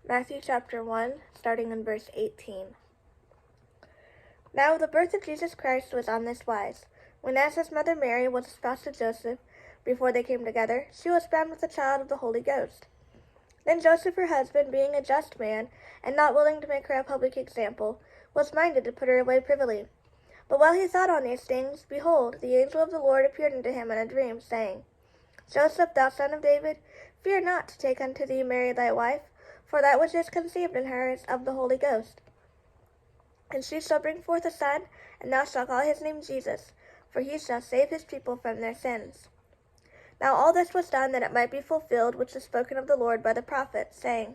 Matthew chapter 1, starting in verse 18. Now the birth of Jesus Christ was on this wise. When as his mother Mary was espoused to Joseph, before they came together, she was bound with the child of the Holy Ghost. Then Joseph her husband, being a just man, and not willing to make her a public example, was minded to put her away privily. But while he thought on these things, behold, the angel of the Lord appeared unto him in a dream, saying, Joseph, thou son of David, fear not to take unto thee Mary thy wife, for that which is conceived in her is of the Holy Ghost. And she shall bring forth a son, and thou shalt call his name Jesus, for he shall save his people from their sins. Now all this was done that it might be fulfilled which was spoken of the Lord by the prophet, saying,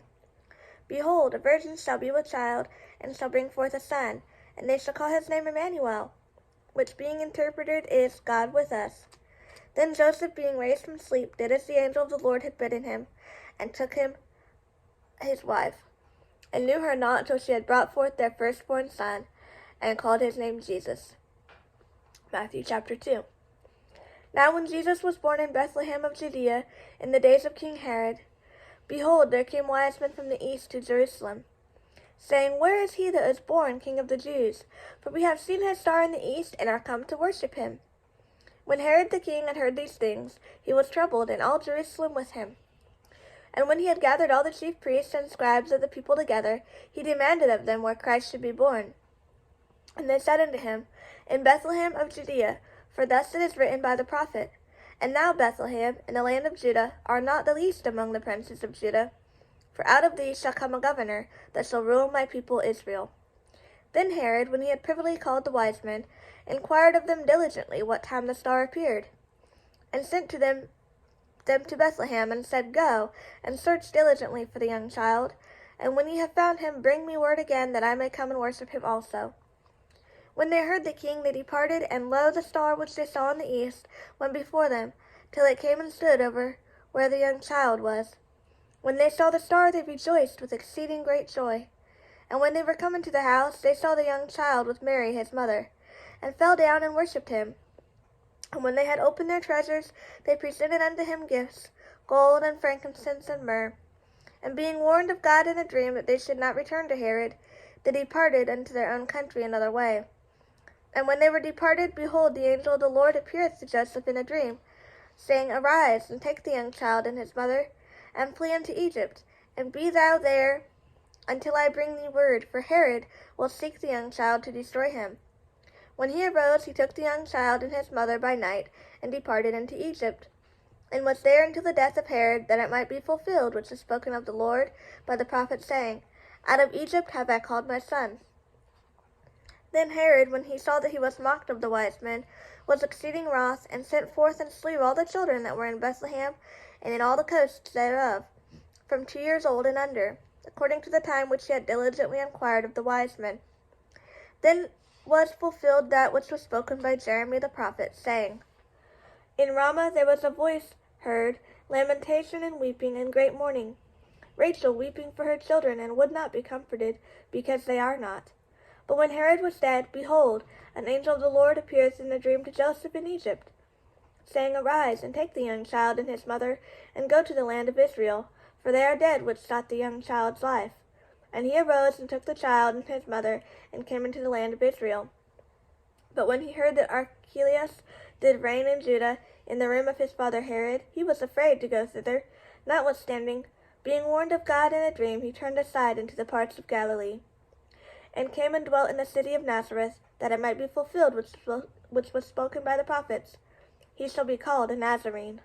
Behold, a virgin shall be with child, and shall bring forth a son, and they shall call his name Emmanuel, which being interpreted is, God with us. Then Joseph, being raised from sleep, did as the angel of the Lord had bidden him, and took him his wife, and knew her not till she had brought forth their firstborn son, and called his name Jesus. Matthew chapter 2. Now when Jesus was born in Bethlehem of Judea, in the days of King Herod, behold, there came wise men from the east to Jerusalem, saying, Where is he that is born King of the Jews? For we have seen his star in the east, and are come to worship him. When Herod the king had heard these things, he was troubled, and all Jerusalem with him. And when he had gathered all the chief priests and scribes of the people together, he demanded of them where Christ should be born. And they said unto him, In Bethlehem of Judea, for thus it is written by the prophet, And thou, Bethlehem, in the land of Judah, art not the least among the princes of Judah, for out of thee shall come a governor, that shall rule my people Israel. Then Herod, when he had privily called the wise men, inquired of them diligently what time the star appeared, and sent to them to Bethlehem, and said, Go, and search diligently for the young child, and when ye have found him, bring me word again, that I may come and worship him also. When they heard the king, they departed, and lo, the star which they saw in the east went before them, till it came and stood over where the young child was. When they saw the star, they rejoiced with exceeding great joy. And when they were come into the house, they saw the young child with Mary his mother, and fell down and worshipped him. And when they had opened their treasures, they presented unto him gifts, gold and frankincense and myrrh. And being warned of God in a dream that they should not return to Herod, they departed unto their own country another way. And when they were departed, behold, the angel of the Lord appeareth to Joseph in a dream, saying, Arise, and take the young child and his mother, and flee unto Egypt, and be thou there until I bring thee word, for Herod will seek the young child to destroy him. When he arose, he took the young child and his mother by night, and departed into Egypt, and was there until the death of Herod, that it might be fulfilled which was spoken of the Lord by the prophet, saying, Out of Egypt have I called my son. Then Herod, when he saw that he was mocked of the wise men, was exceeding wroth, and sent forth and slew all the children that were in Bethlehem, and in all the coasts thereof, from 2 years old and under, according to the time which he had diligently inquired of the wise men. Then was fulfilled that which was spoken by Jeremy the prophet, saying, In Ramah there was a voice heard, lamentation and weeping, and great mourning, Rachel weeping for her children, and would not be comforted, because they are not. But when Herod was dead, behold, an angel of the Lord appeareth in a dream to Joseph in Egypt, saying, Arise, and take the young child and his mother, and go to the land of Israel, for they are dead which sought the young child's life. And he arose and took the child and his mother, and came into the land of Israel. But when he heard that Archelaus did reign in Judah, in the room of his father Herod, he was afraid to go thither. Notwithstanding, being warned of God in a dream, he turned aside into the parts of Galilee, and came and dwelt in the city of Nazareth, that it might be fulfilled which was spoken by the prophets, He shall be called a Nazarene.